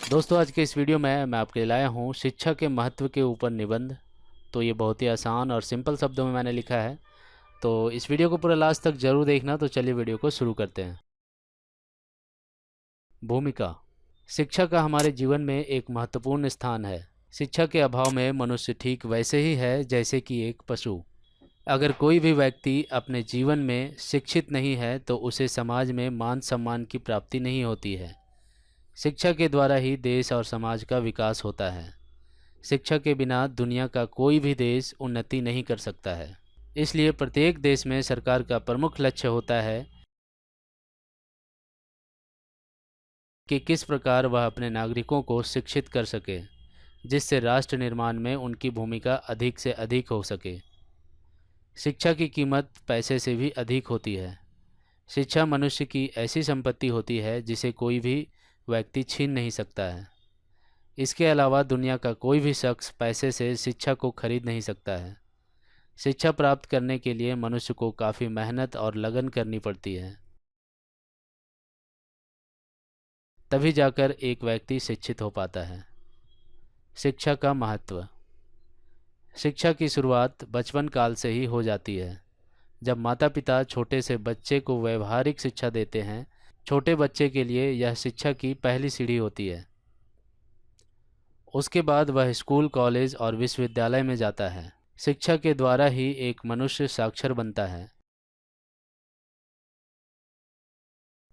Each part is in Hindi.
दोस्तों, आज के इस वीडियो में मैं आपके लिए लाया हूँ शिक्षा के महत्व के ऊपर निबंध। तो ये बहुत ही आसान और सिंपल शब्दों में मैंने लिखा है। तो इस वीडियो को पूरा लास्ट तक ज़रूर देखना। तो चलिए वीडियो को शुरू करते हैं। भूमिका। शिक्षा का हमारे जीवन में एक महत्वपूर्ण स्थान है। शिक्षा के अभाव में मनुष्य ठीक वैसे ही है जैसे कि एक पशु। अगर कोई भी व्यक्ति अपने जीवन में शिक्षित नहीं है तो उसे समाज में मान सम्मान की प्राप्ति नहीं होती है। शिक्षा के द्वारा ही देश और समाज का विकास होता है। शिक्षा के बिना दुनिया का कोई भी देश उन्नति नहीं कर सकता है। इसलिए प्रत्येक देश में सरकार का प्रमुख लक्ष्य होता है कि किस प्रकार वह अपने नागरिकों को शिक्षित कर सके, जिससे राष्ट्र निर्माण में उनकी भूमिका अधिक से अधिक हो सके। शिक्षा की कीमत पैसे से भी अधिक होती है। शिक्षा मनुष्य की ऐसी संपत्ति होती है जिसे कोई भी व्यक्ति छीन नहीं सकता है। इसके अलावा दुनिया का कोई भी शख्स पैसे से शिक्षा को खरीद नहीं सकता है। शिक्षा प्राप्त करने के लिए मनुष्य को काफ़ी मेहनत और लगन करनी पड़ती है, तभी जाकर एक व्यक्ति शिक्षित हो पाता है। शिक्षा का महत्व। शिक्षा की शुरुआत बचपन काल से ही हो जाती है। जब माता पिता छोटे से बच्चे को व्यवहारिक शिक्षा देते हैं, छोटे बच्चे के लिए यह शिक्षा की पहली सीढ़ी होती है। उसके बाद वह स्कूल, कॉलेज और विश्वविद्यालय में जाता है। शिक्षा के द्वारा ही एक मनुष्य साक्षर बनता है।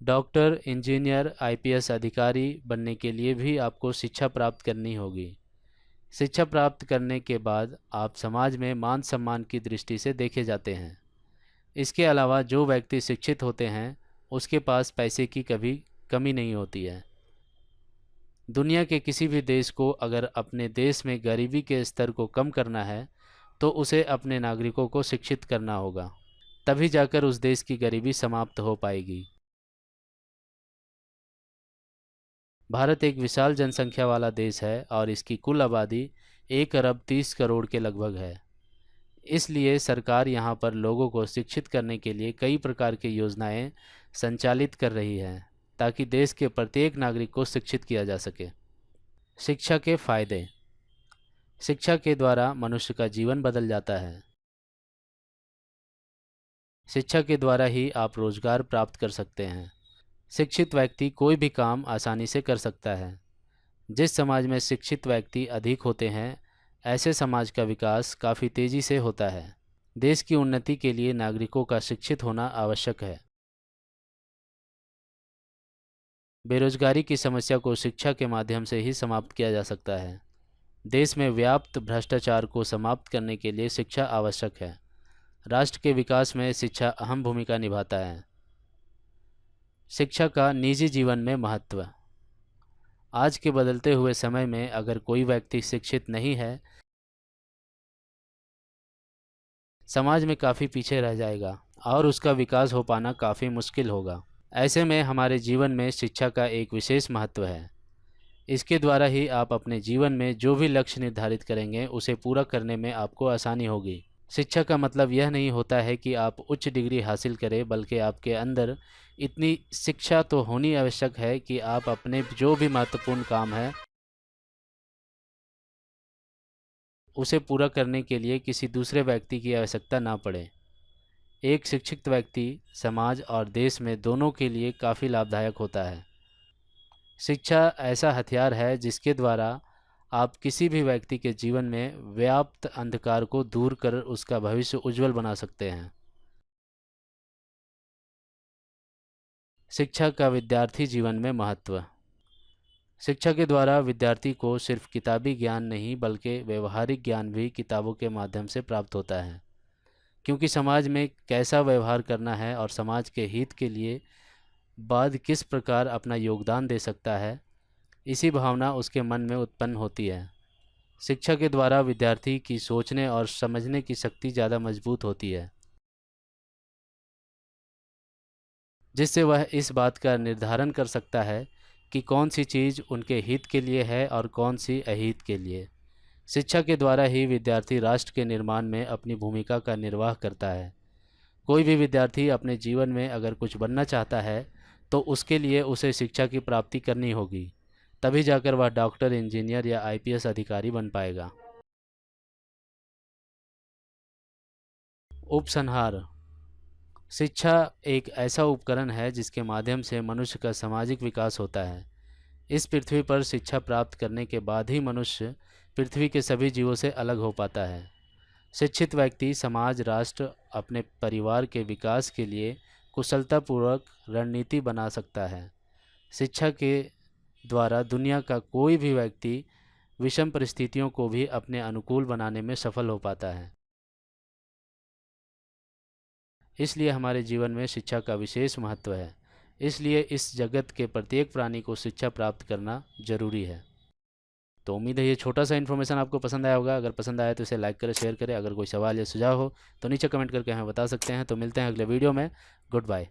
डॉक्टर, इंजीनियर, आईपीएस अधिकारी बनने के लिए भी आपको शिक्षा प्राप्त करनी होगी। शिक्षा प्राप्त करने के बाद आप समाज में मान सम्मान की दृष्टि से देखे जाते हैं। इसके अलावा जो व्यक्ति शिक्षित होते हैं उसके पास पैसे की कभी कमी नहीं होती है। दुनिया के किसी भी देश को अगर अपने देश में गरीबी के स्तर को कम करना है तो उसे अपने नागरिकों को शिक्षित करना होगा। तभी जाकर उस देश की गरीबी समाप्त हो पाएगी। भारत एक विशाल जनसंख्या वाला देश है और इसकी कुल आबादी 1 अरब 30 करोड़ के लगभग है। इसलिए सरकार यहाँ पर लोगों को शिक्षित करने के लिए कई प्रकार की योजनाएं संचालित कर रही है ताकि देश के प्रत्येक नागरिक को शिक्षित किया जा सके। शिक्षा के फायदे। शिक्षा के द्वारा मनुष्य का जीवन बदल जाता है। शिक्षा के द्वारा ही आप रोजगार प्राप्त कर सकते हैं। शिक्षित व्यक्ति कोई भी काम आसानी से कर सकता है। जिस समाज में शिक्षित व्यक्ति अधिक होते हैं, ऐसे समाज का विकास काफ़ी तेज़ी से होता है। देश की उन्नति के लिए नागरिकों का शिक्षित होना आवश्यक है। बेरोजगारी की समस्या को शिक्षा के माध्यम से ही समाप्त किया जा सकता है। देश में व्याप्त भ्रष्टाचार को समाप्त करने के लिए शिक्षा आवश्यक है। राष्ट्र के विकास में शिक्षा अहम भूमिका निभाता है। शिक्षा का निजी जीवन में महत्व। आज के बदलते हुए समय में अगर कोई व्यक्ति शिक्षित नहीं है, समाज में काफ़ी पीछे रह जाएगा और उसका विकास हो पाना काफ़ी मुश्किल होगा। ऐसे में हमारे जीवन में शिक्षा का एक विशेष महत्व है। इसके द्वारा ही आप अपने जीवन में जो भी लक्ष्य निर्धारित करेंगे उसे पूरा करने में आपको आसानी होगी। शिक्षा का मतलब यह नहीं होता है कि आप उच्च डिग्री हासिल करें, बल्कि आपके अंदर इतनी शिक्षा तो होनी आवश्यक है कि आप अपने जो भी महत्वपूर्ण काम है उसे पूरा करने के लिए किसी दूसरे व्यक्ति की आवश्यकता ना पड़े। एक शिक्षित व्यक्ति समाज और देश में दोनों के लिए काफ़ी लाभदायक होता है। शिक्षा ऐसा हथियार है जिसके द्वारा आप किसी भी व्यक्ति के जीवन में व्याप्त अंधकार को दूर कर उसका भविष्य उज्जवल बना सकते हैं। शिक्षा का विद्यार्थी जीवन में महत्व। शिक्षा के द्वारा विद्यार्थी को सिर्फ किताबी ज्ञान नहीं बल्कि व्यवहारिक ज्ञान भी किताबों के माध्यम से प्राप्त होता है। क्योंकि समाज में कैसा व्यवहार करना है और समाज के हित के लिए बाद किस प्रकार अपना योगदान दे सकता है, इसी भावना उसके मन में उत्पन्न होती है। शिक्षा के द्वारा विद्यार्थी की सोचने और समझने की शक्ति ज़्यादा मजबूत होती है, जिससे वह इस बात का निर्धारण कर सकता है कि कौन सी चीज़ उनके हित के लिए है और कौन सी अहित के लिए। शिक्षा के द्वारा ही विद्यार्थी राष्ट्र के निर्माण में अपनी भूमिका का निर्वाह करता है। कोई भी विद्यार्थी अपने जीवन में अगर कुछ बनना चाहता है तो उसके लिए उसे शिक्षा की प्राप्ति करनी होगी, तभी जाकर वह डॉक्टर, इंजीनियर या आईपीएस अधिकारी बन पाएगा। उपसंहार। शिक्षा एक ऐसा उपकरण है जिसके माध्यम से मनुष्य का सामाजिक विकास होता है। इस पृथ्वी पर शिक्षा प्राप्त करने के बाद ही मनुष्य पृथ्वी के सभी जीवों से अलग हो पाता है। शिक्षित व्यक्ति समाज, राष्ट्र, अपने परिवार के विकास के लिए कुशलतापूर्वक रणनीति बना सकता है। शिक्षा के द्वारा दुनिया का कोई भी व्यक्ति विषम परिस्थितियों को भी अपने अनुकूल बनाने में सफल हो पाता है। इसलिए हमारे जीवन में शिक्षा का विशेष महत्व है। इसलिए इस जगत के प्रत्येक प्राणी को शिक्षा प्राप्त करना जरूरी है। तो उम्मीद है ये छोटा सा इन्फॉर्मेशन आपको पसंद आया होगा। अगर पसंद आया तो इसे लाइक करें, शेयर करें। अगर कोई सवाल या सुझाव हो तो नीचे कमेंट करके हमें बता सकते हैं। तो मिलते हैं अगले वीडियो में। Good bye.